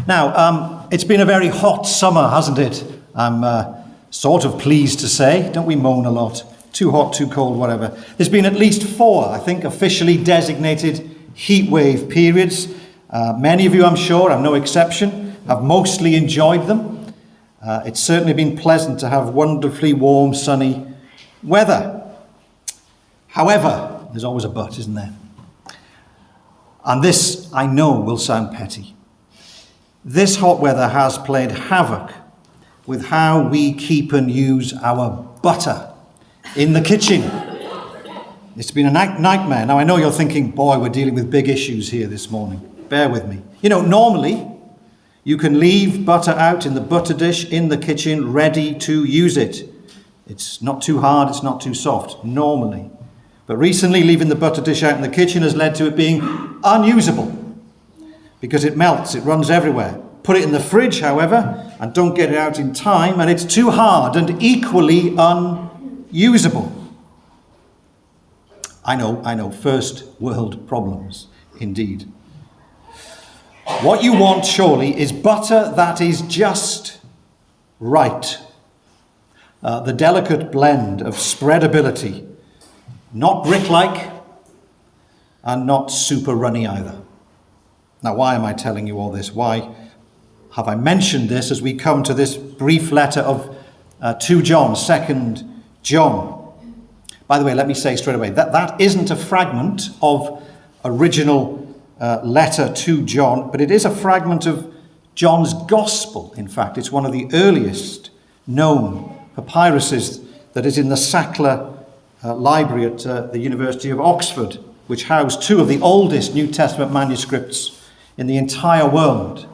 Now, it's been a very hot summer, hasn't it? I'm sort of pleased to say. Don't we moan a lot? Too hot, too cold, whatever. There's been at least 4, I think, officially designated heat wave periods. Many of you, I'm sure, I'm no exception, have mostly enjoyed them. It's certainly been pleasant to have wonderfully warm, sunny weather. However, there's always a but, isn't there? And this, I know, will sound petty. This hot weather has played havoc with how we keep and use our butter in the kitchen. It's been a nightmare. Now, I know you're thinking, boy, we're dealing with big issues here this morning. Bear with me. You know, normally, you can leave butter out in the butter dish in the kitchen, ready to use it. It's not too hard, it's not too soft, normally. But recently, leaving the butter dish out in the kitchen has led to it being unusable because it melts, it runs everywhere. Put it in the fridge, however, and don't get it out in time, and it's too hard and equally unusable. I know, first world problems, indeed. What you want, surely, is butter that is just right. The delicate blend of spreadability, not brick-like, and not super runny either. Now, why am I telling you all this? Why have I mentioned this as we come to this brief letter of 2 John, 2 John? By the way, let me say straight away, that isn't a fragment of original letter to John, but it is a fragment of John's Gospel, in fact. It's one of the earliest known papyruses that is in the Sackler Library at the University of Oxford, which housed 2 of the oldest New Testament manuscripts in the entire world.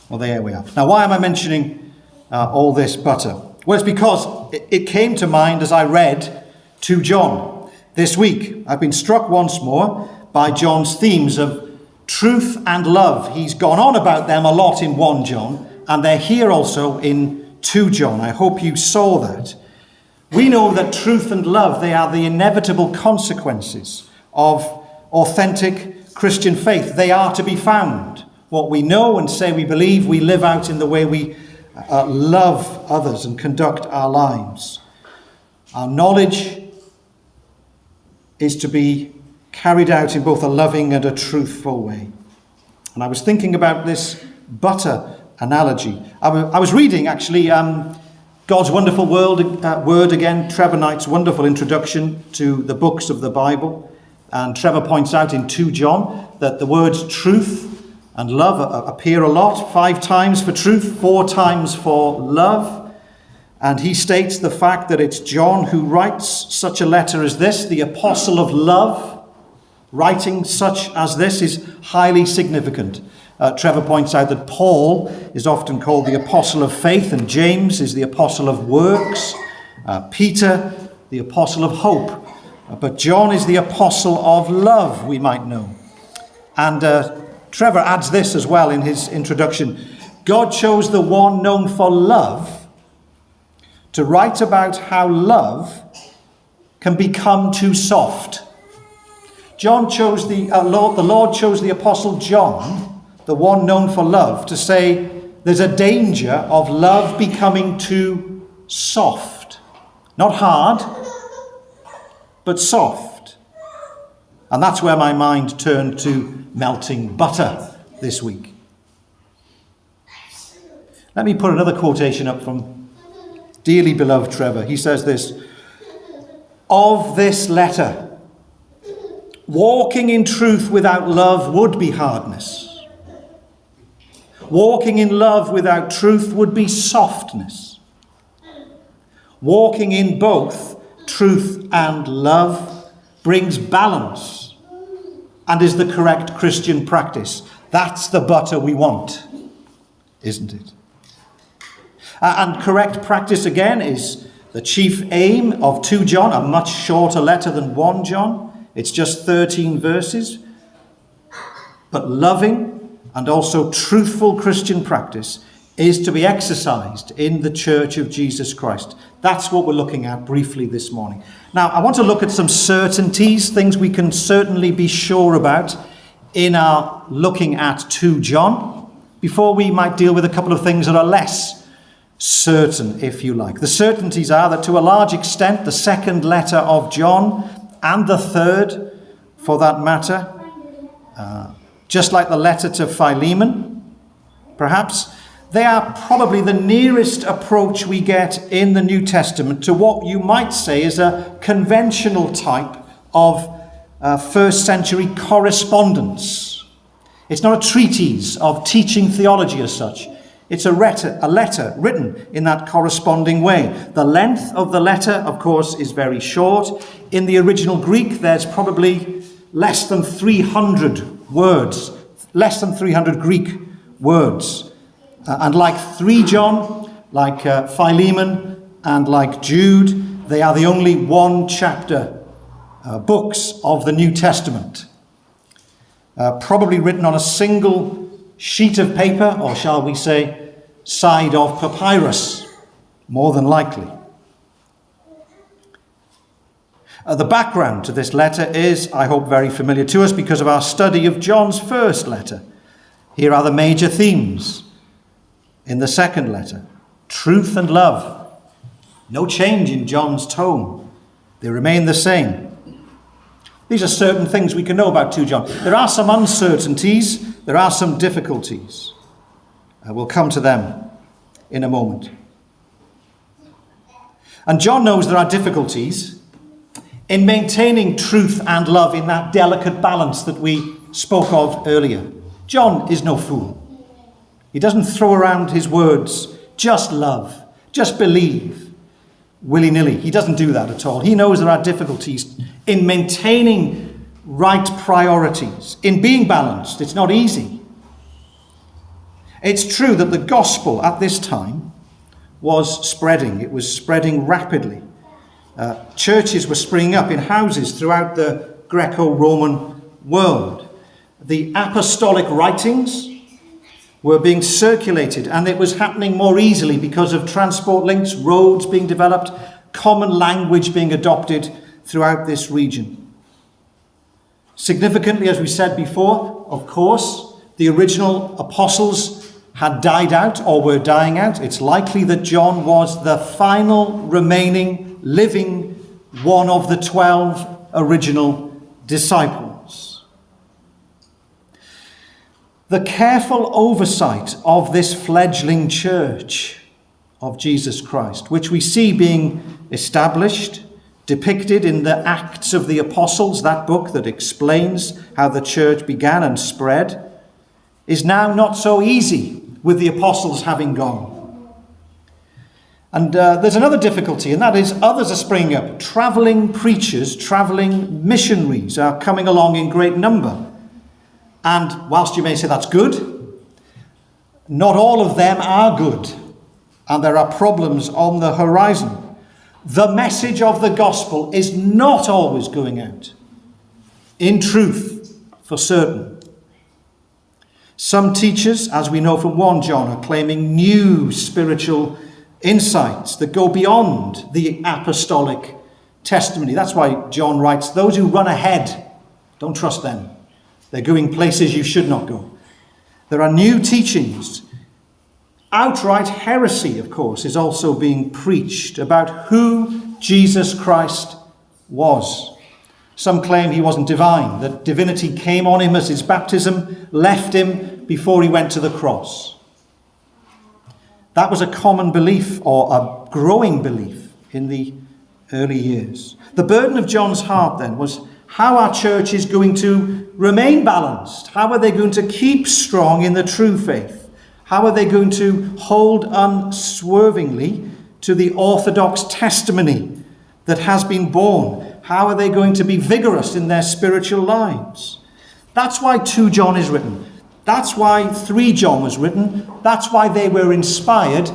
Well, there we are. Now, why am I mentioning all this butter? Well, it's because it came to mind as I read 2 John this week. I've been struck once more by John's themes of truth and love. He's gone on about them a lot in 1 John, and they're here also in 2 John. I hope you saw that. We know that truth and love, they are the inevitable consequences of authentic Christian faith. They are to be found. What we know and say we believe, we live out in the way we love others and conduct our lives. Our knowledge is to be carried out in both a loving and a truthful way. And I was thinking about this butter analogy. I was reading, actually, God's Wonderful Word again, Trevor Knight's wonderful introduction to the books of the Bible. And Trevor points out in 2 John that the words truth and love appear a lot, 5 times for truth, 4 times for love. And he states the fact that it's John who writes such a letter as this, the apostle of love. Writing such as this is highly significant. Trevor points out that Paul is often called the apostle of faith, and James is the apostle of works. Peter, the apostle of hope. But John is the apostle of love, we might know. And Trevor adds this as well in his introduction. God chose the one known for love to write about how love can become too soft. The Lord chose the apostle John, the one known for love, to say there's a danger of love becoming too soft. Not hard, but soft. And that's where my mind turned to melting butter this week. Let me put another quotation up from dearly beloved Trevor. He says this: of this letter, walking in truth without love would be hardness. Walking in love without truth would be softness. Walking in both truth and love brings balance and is the correct Christian practice. That's the butter we want, isn't it? And correct practice, again, is the chief aim of 2 John, a much shorter letter than 1 John. It's just 13 verses. But loving and also truthful Christian practice is to be exercised in the Church of Jesus Christ. That's what we're looking at briefly this morning. Now, I want to look at some certainties, things we can certainly be sure about in our looking at 2 John. before we might deal with a couple of things that are less certain, if you like. The certainties are that to a large extent, the second letter of John, and the third for that matter, just like the letter to Philemon, perhaps, they are probably the nearest approach we get in the New Testament to what you might say is a conventional type of first century correspondence. It's not a treatise of teaching theology as such. It's a letter written in that corresponding way. The length of the letter, of course, is very short. In the original Greek, there's probably less than 300 words, less than 300 Greek words. And like 3 John, like Philemon, and like Jude, they are the only one-chapter books of the New Testament. Probably written on a single sheet of paper, or shall we say, side of papyrus, more than likely. The background to this letter is, I hope, very familiar to us because of our study of John's first letter. Here are the major themes in the second letter. Truth and love. No change in John's tone. They remain the same. These are certain things we can know about 2 John. There are some uncertainties. There are some difficulties. We'll come to them in a moment. And John knows there are difficulties in maintaining truth and love in that delicate balance that we spoke of earlier. John is no fool. He doesn't throw around his words, just love, just believe, willy-nilly. He doesn't do that at all. He knows there are difficulties in maintaining right priorities, in being balanced. It's not easy. It's true that the gospel at this time was spreading. It was spreading rapidly. Churches were springing up in houses throughout the Greco-Roman world. The apostolic writings were being circulated, and it was happening more easily because of transport links, roads being developed, common language being adopted throughout this region. Significantly, as we said before, of course, the original apostles had died out or were dying out. It's likely that John was the final remaining living one of the 12 original disciples. The careful oversight of this fledgling church of Jesus Christ, which we see being established, depicted in the Acts of the Apostles, that book that explains how the church began and spread, is now not so easy with the apostles having gone. And there's another difficulty, and that is others are springing up. Traveling preachers, traveling missionaries are coming along in great number. And whilst you may say that's good, not all of them are good. And there are problems on the horizon. The message of the gospel is not always going out. In truth, for certain. Some teachers, as we know from 1 John, are claiming new spiritual insights that go beyond the apostolic testimony. That's why John writes, those who run ahead, don't trust them. They're going places you should not go. There are new teachings. Outright heresy, of course, is also being preached about who Jesus Christ was. Some claim he wasn't divine, that divinity came on him at his baptism, left him before he went to the cross. That was a common belief, or a growing belief, in the early years. The burden of John's heart then was how our church is going to remain balanced. How are they going to keep strong in the true faith? How are they going to hold unswervingly to the orthodox testimony that has been born? How are they going to be vigorous in their spiritual lives? That's why 2 John is written. That's why 3 John was written. That's why they were inspired.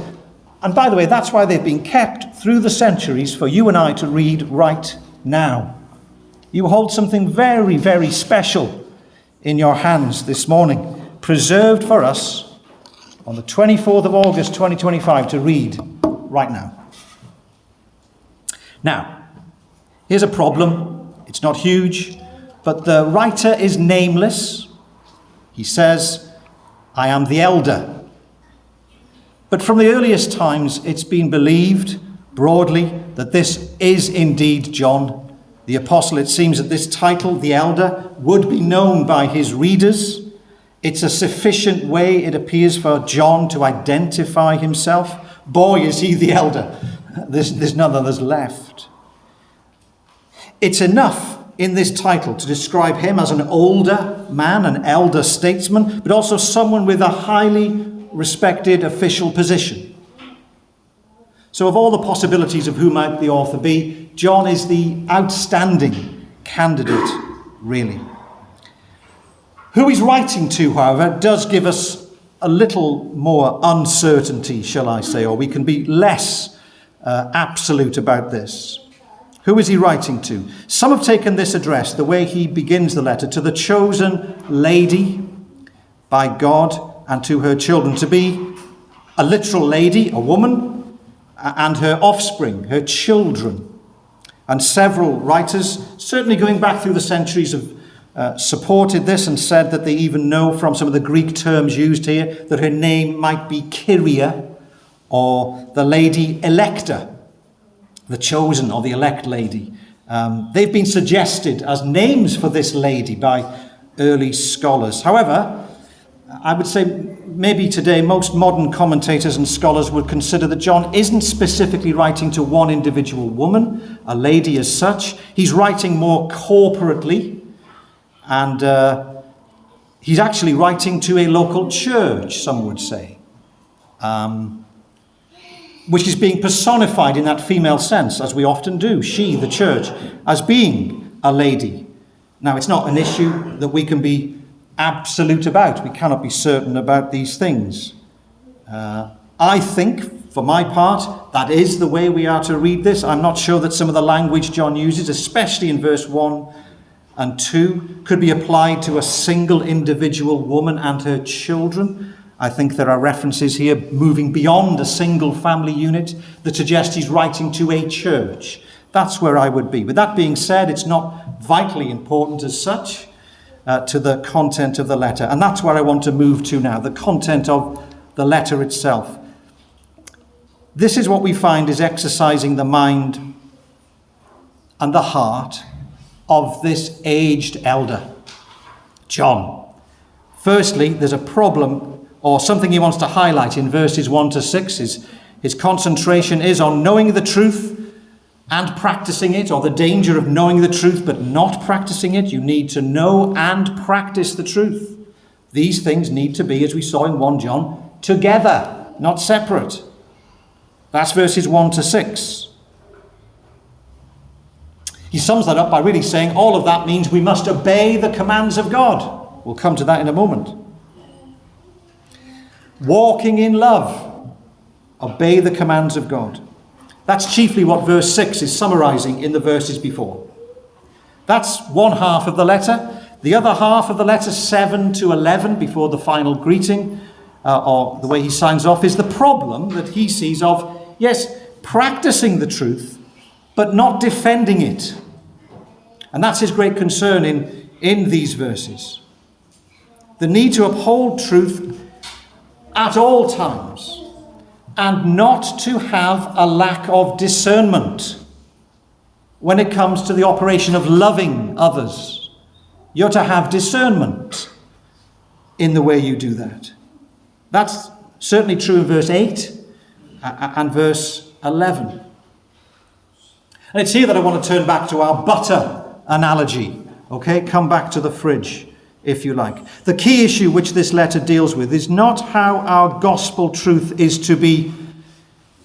And by the way, that's why they've been kept through the centuries for you and I to read right now. You hold something very, very special in your hands this morning, preserved for us on the 24th of August 2025 to read right now. Now, here's a problem. It's not huge, but the writer is nameless. He says, I am the elder. But from the earliest times, it's been believed broadly that this is indeed John the Apostle. It seems that this title, the elder, would be known by his readers. It's a sufficient way, it appears, for John to identify himself. Boy, is he the elder. There's none others left. It's enough in this title to describe him as an older man, an elder statesman, but also someone with a highly respected official position. So of all the possibilities of who might the author be, John is the outstanding candidate, really. Who he's writing to, however, does give us a little more uncertainty, shall I say, or we can be less absolute about this. Who is he writing to? Some have taken this address, the way he begins the letter, to the chosen lady by God and to her children, to be a literal lady, a woman, and her offspring, her children. And several writers, certainly going back through the centuries, have supported this and said that they even know from some of the Greek terms used here that her name might be Kyria, or the lady electa, the chosen or the elect lady. They've been suggested as names for this lady by early scholars. However, I would say maybe today most modern commentators and scholars would consider that John isn't specifically writing to one individual woman, a lady as such. He's writing more corporately, and he's actually writing to a local church, some would say, which is being personified in that female sense, as we often do, she, the church, as being a lady. Now, it's not an issue that we can be absolute about. We cannot be certain about these things. I think, for my part, that is the way we are to read this. I'm not sure that some of the language John uses, especially in verse 1 and 2, could be applied to a single individual woman and her children. I think there are references here moving beyond a single family unit that suggest he's writing to a church. That's where I would be. With that being said, it's not vitally important as such to the content of the letter. And that's where I want to move to now, the content of the letter itself. This is what we find is exercising the mind and the heart of this aged elder, John. Firstly, there's a problem or something he wants to highlight in verses 1 to 6. His concentration is on knowing the truth and practicing it, or the danger of knowing the truth but not practicing it. You need to know and practice the truth. These things need to be, as we saw in 1 John, together, not separate. That's verses 1 to 6. He sums that up by really saying all of that means we must obey the commands of God. We'll come to that in a moment. Walking in love. Obey the commands of God. That's chiefly what verse 6 is summarizing in the verses before. That's one half of the letter. The other half of the letter, 7 to 11, before the final greeting, or the way he signs off, is the problem that he sees of, yes, practicing the truth, but not defending it. And that's his great concern in these verses. The need to uphold truth at all times, and not to have a lack of discernment when it comes to the operation of loving others. You're to have discernment in the way you do that. That's certainly true in verse 8 and verse 11. And it's here that I want to turn back to our butter analogy. Okay, come back to the fridge, if you like. The key issue which this letter deals with is not how our gospel truth is to be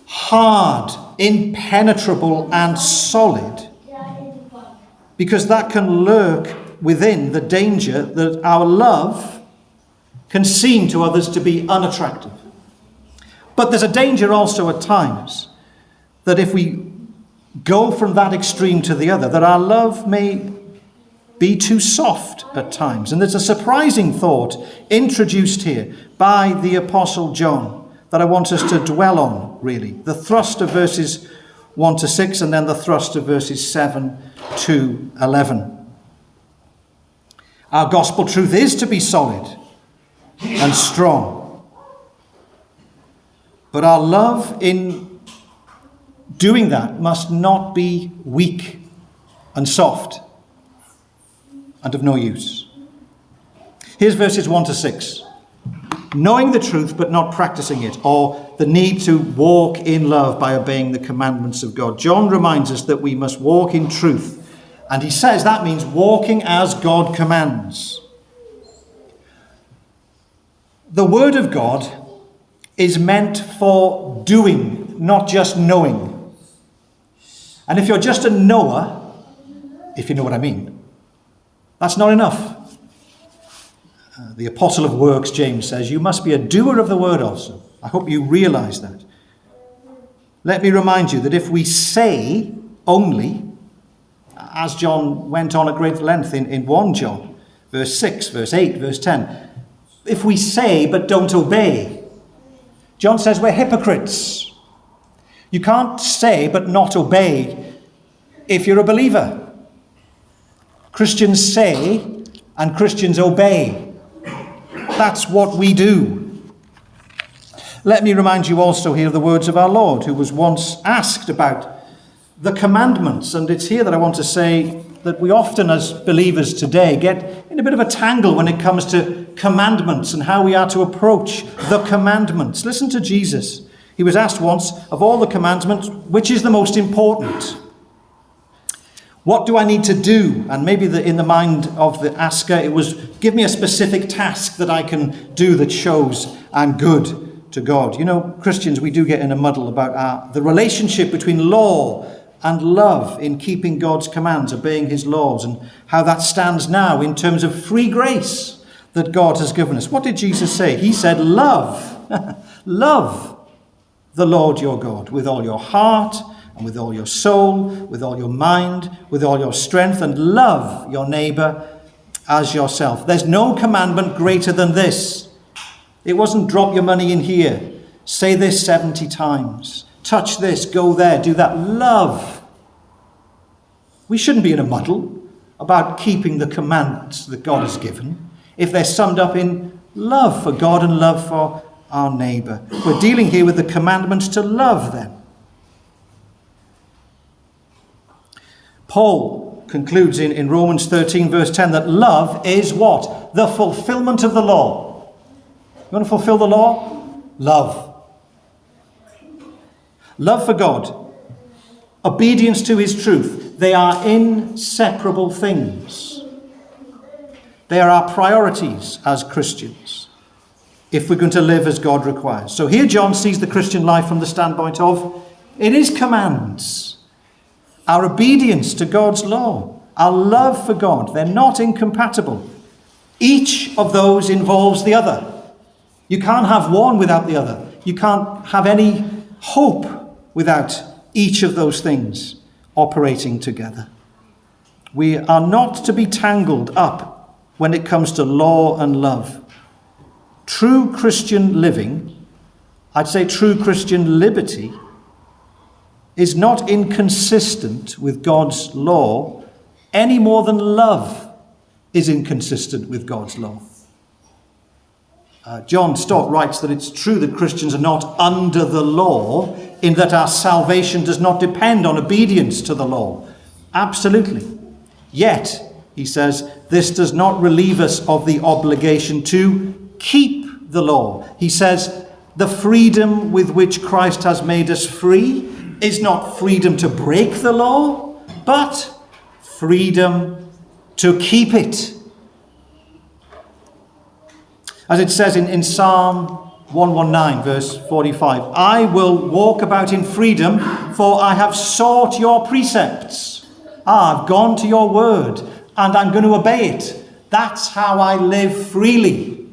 hard, impenetrable, and solid, because that can lurk within the danger that our love can seem to others to be unattractive. But there's a danger also at times that if we go from that extreme to the other, that our love may be too soft at times. And there's a surprising thought introduced here by the Apostle John that I want us to dwell on, really. The thrust of verses 1 to 6 and then the thrust of verses 7 to 11. Our gospel truth is to be solid. and strong. But our love in doing that must not be weak and soft and of no use. Here's verses 1 to 6. Knowing the truth but not practicing it, or the need to walk in love by obeying the commandments of God. John reminds us that we must walk in truth. And he says that means walking as God commands. The word of God is meant for doing, not just knowing. And if you're just a knower, if you know what I mean, that's not enough. The apostle of works, James says, you must be a doer of the word also. I hope you realize that. Let me remind you that if we say only, as John went on at great length in 1 John, verse 6, verse 8, verse 10, if we say but don't obey, John says we're hypocrites. You can't say but not obey if you're a believer. Christians say and Christians obey. That's what we do. Let me remind you also here of the words of our Lord, who was once asked about the commandments. And it's here that I want to say that we often, as believers today, get in a bit of a tangle when it comes to commandments and how we are to approach the commandments. Listen to Jesus. He was asked once, of all the commandments, which is the most important? What do I need to do? And maybe in the mind of the asker, it was, give me a specific task that I can do that shows I'm good to God. You know, Christians, we do get in a muddle about the relationship between law and love in keeping God's commands, obeying his laws, and how that stands now in terms of free grace that God has given us. What did Jesus say? He said, love, love the Lord your God with all your heart, and with all your soul, with all your mind, with all your strength, and love your neighbor as yourself. There's no commandment greater than this. It wasn't drop your money in here, say this 70 times, touch this, go there, do that. Love. We shouldn't be in a muddle about keeping the commandments that God has given if they're summed up in love for God and love for our neighbor. We're dealing here with the commandments to love them. Paul concludes in Romans 13, verse 10, that love is what? The fulfillment of the law. You want to fulfill the law? Love. Love for God. Obedience to his truth. They are inseparable things. They are our priorities as Christians, if we're going to live as God requires. So here John sees the Christian life from the standpoint of, it is commands. Our obedience to God's law, our love for God, they're not incompatible. Each of those involves the other. You can't have one without the other. You can't have any hope without each of those things operating together. We are not to be tangled up when it comes to law and love. True Christian living, I'd say true Christian liberty, is not inconsistent with God's law any more than love is inconsistent with God's law. John Stott writes that it's true that Christians are not under the law in that our salvation does not depend on obedience to the law. Absolutely. Yet, he says, this does not relieve us of the obligation to keep the law. He says, the freedom with which Christ has made us free is not freedom to break the law, but freedom to keep it. As it says in Psalm 119, verse 45, I will walk about in freedom, for I have sought your precepts. I've gone to your word, and I'm going to obey it. That's how I live freely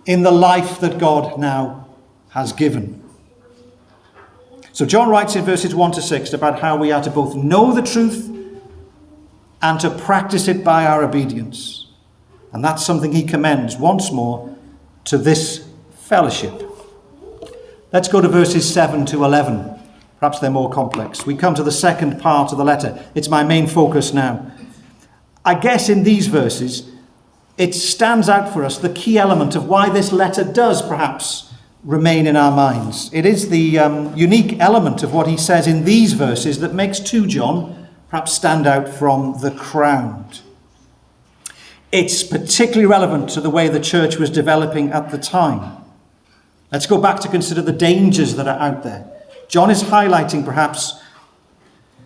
in the life that God now has given. So John writes in verses 1 to 6 about how we are to both know the truth and to practice it by our obedience. And that's something he commends once more to this fellowship. Let's go to verses 7 to 11. Perhaps they're more complex. We come to the second part of the letter. It's my main focus now. I guess in these verses, it stands out for us, the key element of why this letter does perhaps remain in our minds. It is the unique element of what he says in these verses that makes 2 John perhaps stand out from the crowd. It's particularly relevant to the way the church was developing at the time. Let's go back to consider the dangers that are out there. John is highlighting perhaps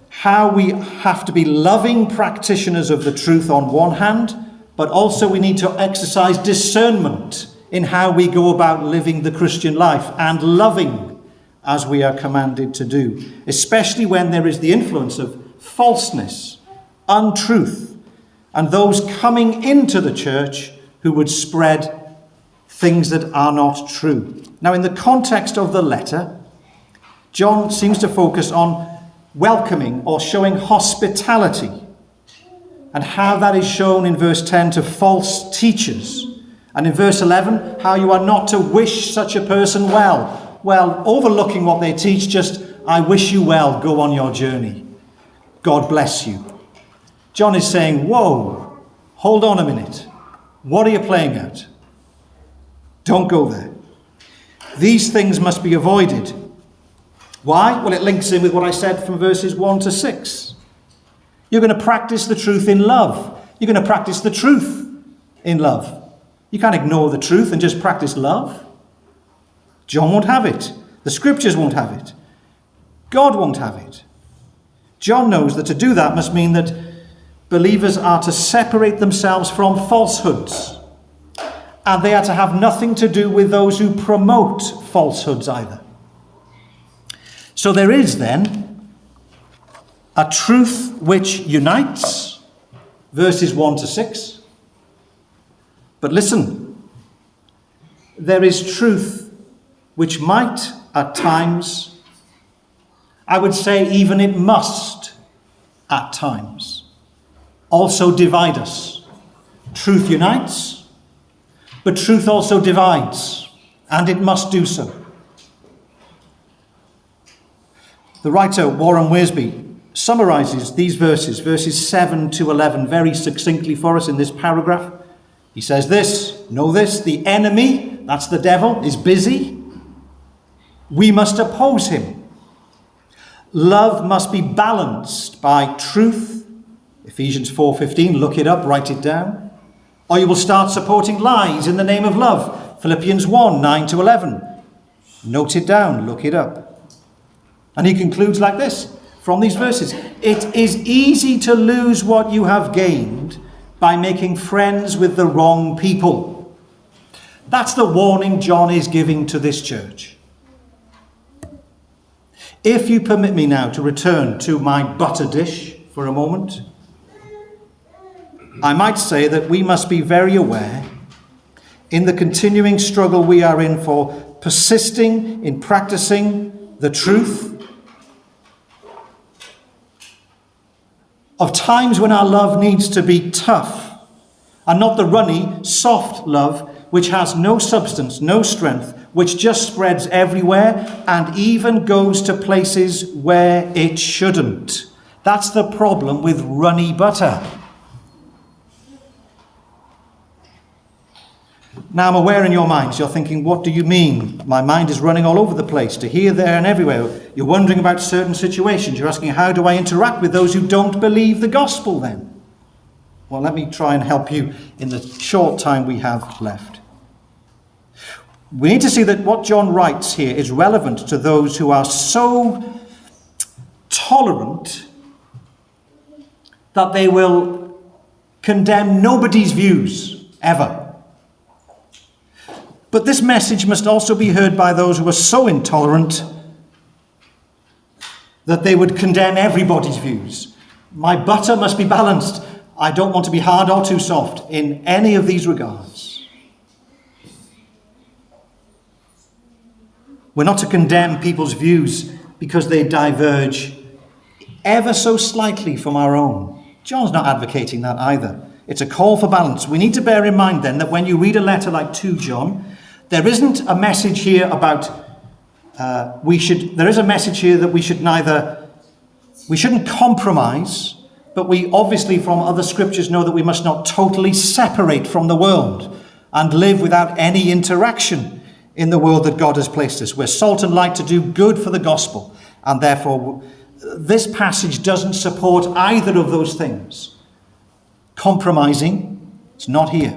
how we have to be loving practitioners of the truth on one hand, but also we need to exercise discernment in how we go about living the Christian life and loving as we are commanded to do, especially when there is the influence of falseness, untruth, and those coming into the church who would spread things that are not true. Now, in the context of the letter, John seems to focus on welcoming or showing hospitality, and how that is shown in verse 10 to false teachers. And in verse 11, how you are not to wish such a person well. Well, overlooking what they teach, just, I wish you well, go on your journey. God bless you. John is saying, whoa, hold on a minute. What are you playing at? Don't go there. These things must be avoided. Why? Well, it links in with what I said from verses 1 to 6. You're going to practice the truth in love. You're going to practice the truth in love. You can't ignore the truth and just practice love. John won't have it. The scriptures won't have it. God won't have it. John knows that to do that must mean that believers are to separate themselves from falsehoods. And they are to have nothing to do with those who promote falsehoods either. So there is then a truth which unites, verses 1 to 6. But listen, there is truth which might at times, I would say even it must at times, also divide us. Truth unites, but truth also divides, and it must do so. The writer Warren Wiersbe summarizes these verses 7 to 11, very succinctly for us in this paragraph. He says this, know this, the enemy, that's the devil, is busy. We must oppose him. Love must be balanced by truth. Ephesians 4:15, look it up, write it down. Or you will start supporting lies in the name of love. Philippians 1, 9 to 11. Note it down, look it up. And he concludes like this. From these verses, it is easy to lose what you have gained by making friends with the wrong people. That's the warning John is giving to this church. If you permit me now to return to my butter dish for a moment, I might say that we must be very aware in the continuing struggle we are in for persisting in practicing the truth, of times when our love needs to be tough and not the runny, soft love which has no substance, no strength, which just spreads everywhere and even goes to places where it shouldn't. That's the problem with runny butter. Now I'm aware in your minds, you're thinking, what do you mean? My mind is running all over the place, to here, there and everywhere. You're wondering about certain situations. You're asking, how do I interact with those who don't believe the gospel then? Well, let me try and help you in the short time we have left. We need to see that what John writes here is relevant to those who are so tolerant that they will condemn nobody's views, ever. But this message must also be heard by those who are so intolerant that they would condemn everybody's views. My butter must be balanced. I don't want to be hard or too soft in any of these regards. We're not to condemn people's views because they diverge ever so slightly from our own. John's not advocating that either. It's a call for balance. We need to bear in mind then that when you read a letter like 2 John, there isn't a message here about there is a message here that we shouldn't compromise but we obviously from other scriptures know that we must not totally separate from the world and live without any interaction in the world that God has placed us. We're salt and light to do good for the gospel, and therefore this passage doesn't support either of those things. Compromising, it's not here.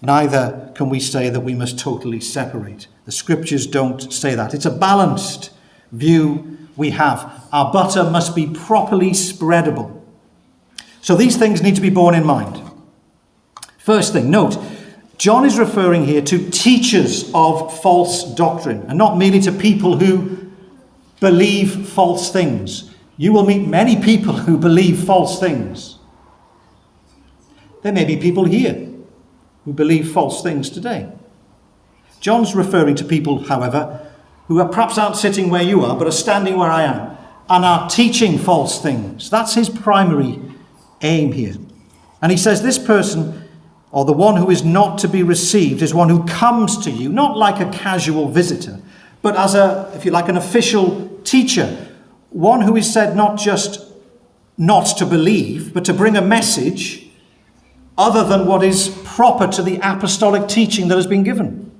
Neither can we say that we must totally separate. The scriptures don't say that. It's a balanced view we have. Our butter must be properly spreadable. So these things need to be borne in mind. First thing, note, John is referring here to teachers of false doctrine, and not merely to people who believe false things. You will meet many people who believe false things. There may be people here who believe false things today. John's referring to people, however, who are perhaps aren't sitting where you are, but are standing where I am, and are teaching false things. That's his primary aim here. And he says this person, or the one who is not to be received, is one who comes to you, not like a casual visitor, but as a, if you like, an official teacher. One who is said not just not to believe, but to bring a message other than what is proper to the apostolic teaching that has been given.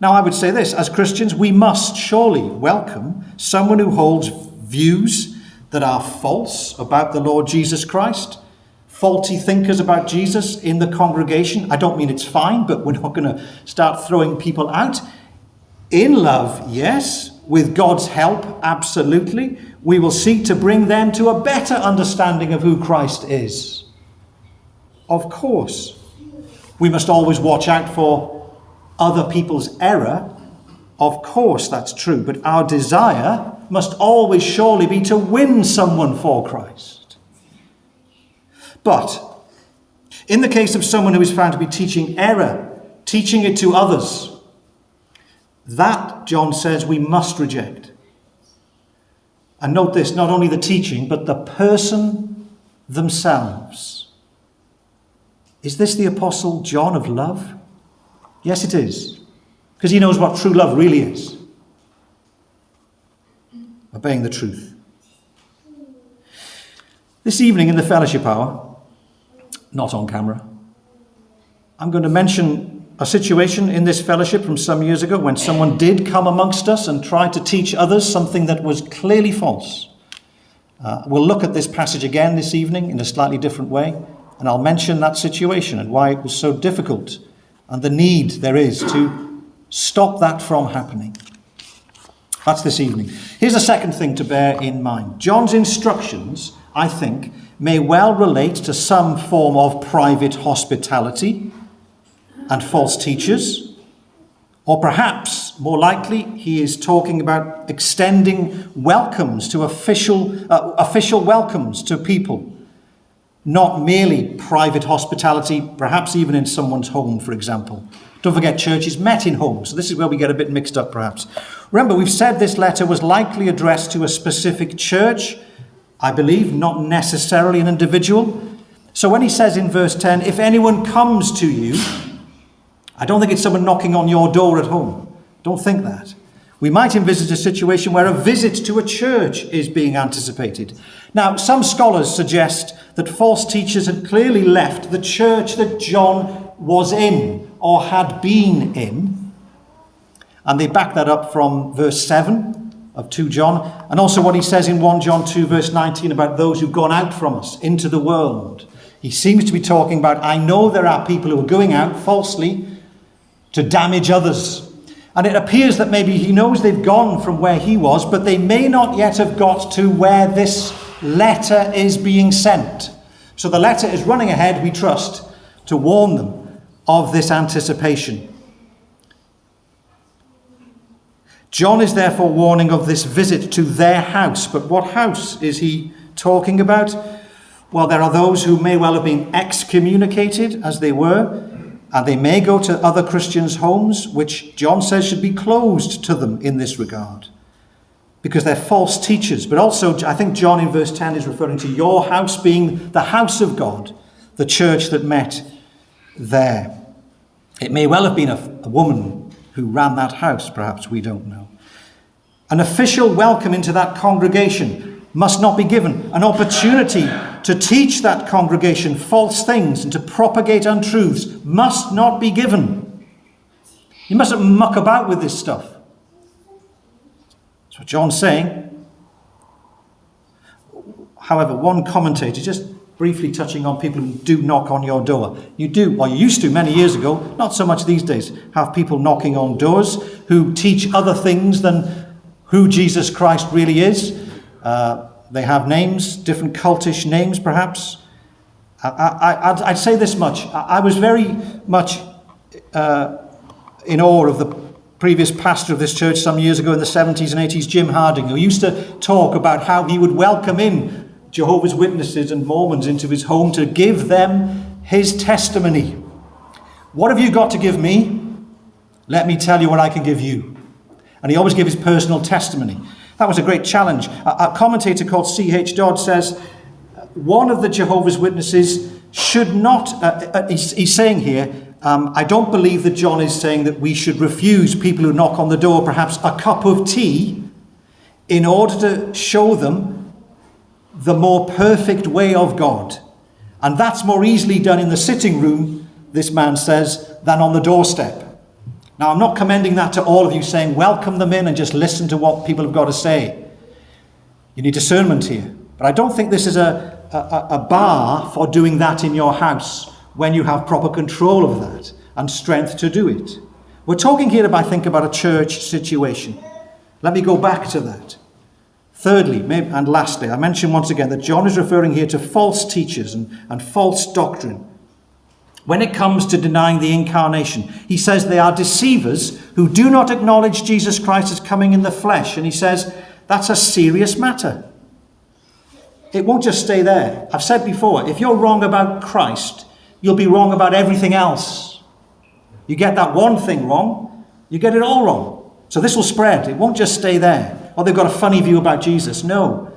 Now, I would say this, as Christians, we must surely welcome someone who holds views that are false about the Lord Jesus Christ, faulty thinkers about Jesus in the congregation. I don't mean it's fine, but we're not going to start throwing people out. In love, yes. With God's help, absolutely. We will seek to bring them to a better understanding of who Christ is. Of course, we must always watch out for other people's error. Of course, that's true. But our desire must always surely be to win someone for Christ. But in the case of someone who is found to be teaching error, teaching it to others, that, John says, we must reject. And note this, not only the teaching, but the person themselves. Is this the Apostle John of love? Yes, it is. Because he knows what true love really is. Obeying the truth. This evening in the fellowship hour, not on camera, I'm going to mention a situation in this fellowship from some years ago when someone did come amongst us and try to teach others something that was clearly false. We'll look at this passage again this evening in a slightly different way, and I'll mention that situation and why it was so difficult and the need there is to stop that from happening. That's this evening. Here's a second thing to bear in mind. John's instructions, I think, may well relate to some form of private hospitality and false teachers, or perhaps, more likely, he is talking about extending welcomes to official welcomes to people, not merely private hospitality, perhaps even in someone's home, for example. Don't forget, churches met in homes, so this is where we get a bit mixed up, perhaps. Remember, we've said this letter was likely addressed to a specific church, I believe, not necessarily an individual. So when he says in verse 10, if anyone comes to you, I don't think it's someone knocking on your door at home. Don't think that. We might envisage a situation where a visit to a church is being anticipated. Now, some scholars suggest that false teachers had clearly left the church that John was in or had been in. And they back that up from verse 7 of 2 John, and also what he says in 1 John 2 verse 19 about those who've gone out from us into the world. He seems to be talking about, I know there are people who are going out falsely to damage others. And it appears that maybe he knows they've gone from where he was, but they may not yet have got to where this letter is being sent. So the letter is running ahead, we trust, to warn them of this anticipation. John is therefore warning of this visit to their house. But what house is he talking about? Well, there are those who may well have been excommunicated, as they were, and they may go to other Christians' homes, which John says should be closed to them in this regard, because they're false teachers. But also, I think John in verse 10 is referring to your house being the house of God, the church that met there. It may well have been a woman who ran that house, perhaps, we don't know. An official welcome into that congregation. must not be given. An opportunity to teach that congregation false things and to propagate untruths must not be given. You mustn't muck about with this stuff. That's what John's saying. However, one commentator, just briefly touching on people who do knock on your door. You used to many years ago, not so much these days, have people knocking on doors who teach other things than who Jesus Christ really is. They have names, different cultish names perhaps. I'd say this much. I was very much in awe of the previous pastor of this church some years ago in the 70s and 80s, Jim Harding, who used to talk about how he would welcome in Jehovah's Witnesses and Mormons into his home to give them his testimony. What have you got to give me? Let me tell you what I can give you. And he always gave his personal testimony. That was a great challenge. A commentator called C.H. Dodd says, one of the Jehovah's Witnesses should not, he's saying here, I don't believe that John is saying that we should refuse people who knock on the door perhaps a cup of tea in order to show them the more perfect way of God. And that's more easily done in the sitting room, this man says, than on the doorstep. Now, I'm not commending that to all of you, saying welcome them in and just listen to what people have got to say. You need discernment here. But I don't think this is a bar for doing that in your house when you have proper control of that and strength to do it. We're talking here, I think, about a church situation. Let me go back to that. Thirdly, and lastly, I mention once again that John is referring here to false teachers and false doctrine. When it comes to denying the incarnation, he says they are deceivers who do not acknowledge Jesus Christ as coming in the flesh. And he says that's a serious matter. It won't just stay there. I've said before, if you're wrong about Christ, you'll be wrong about everything else. You get that one thing wrong, you get it all wrong. So this will spread. It won't just stay there. Or they've got a funny view about Jesus. No,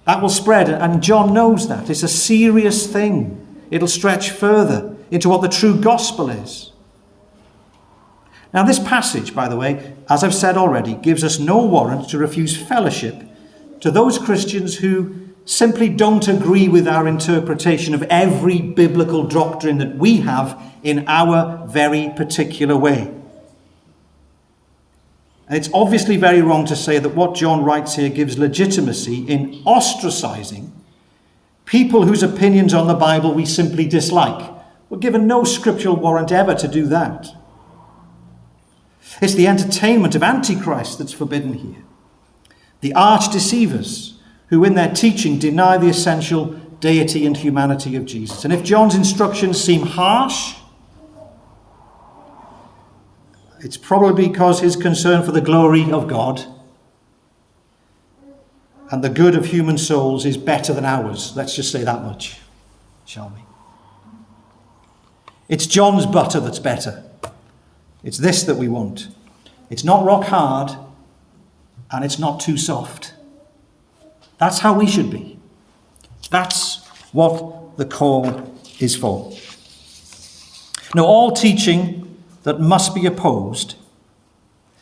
that will spread. And John knows that. It's a serious thing. It'll stretch further into what the true gospel is. Now, this passage, by the way, as I've said already, gives us no warrant to refuse fellowship to those Christians who simply don't agree with our interpretation of every biblical doctrine that we have in our very particular way. And it's obviously very wrong to say that what John writes here gives legitimacy in ostracizing people whose opinions on the Bible we simply dislike. We're given no scriptural warrant ever to do that. It's the entertainment of Antichrist that's forbidden here. The arch deceivers who in their teaching deny the essential deity and humanity of Jesus. And if John's instructions seem harsh, it's probably because his concern for the glory of God and the good of human souls is better than ours. Let's just say that much, shall we? It's John's butter that's better. It's this that we want. It's not rock hard and it's not too soft. That's how we should be. That's what the call is for. Now, all teaching that must be opposed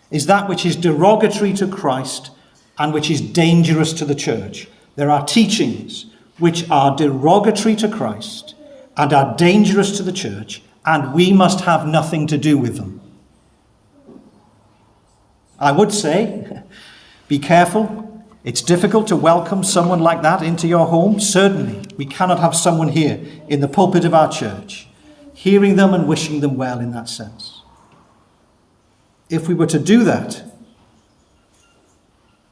is that which is derogatory to Christ and which is dangerous to the church. There are teachings which are derogatory to Christ and are dangerous to the church, and we must have nothing to do with them. I would say, be careful. It's difficult to welcome someone like that into your home. Certainly, we cannot have someone here in the pulpit of our church hearing them and wishing them well in that sense. If we were to do that,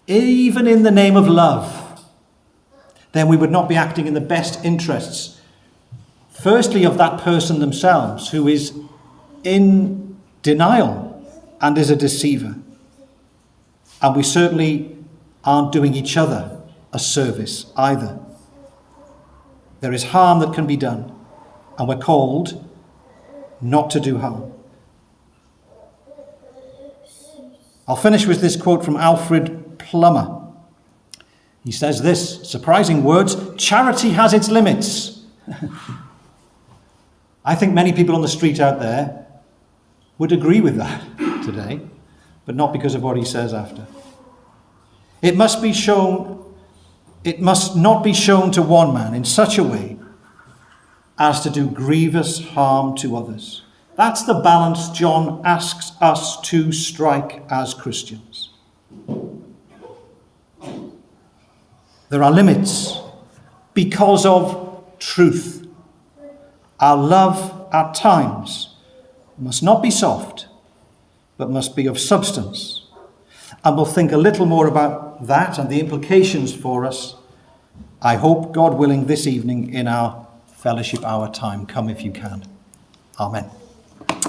even in the name of love, then we would not be acting in the best interests, firstly, of that person themselves who is in denial and is a deceiver. And we certainly aren't doing each other a service either. There is harm that can be done, and we're called not to do harm. I'll finish with this quote from Alfred Plummer. He says this, surprising words, "Charity has its limits." I think many people on the street out there would agree with that today, but not because of what he says after. It must be shown it must not be shown to one man in such a way as to do grievous harm to others. That's the balance John asks us to strike as Christians. There are limits because of truth. Our love at times must not be soft, but must be of substance. And we'll think a little more about that and the implications for us, I hope, God willing, this evening in our fellowship hour time. Come if you can. Amen.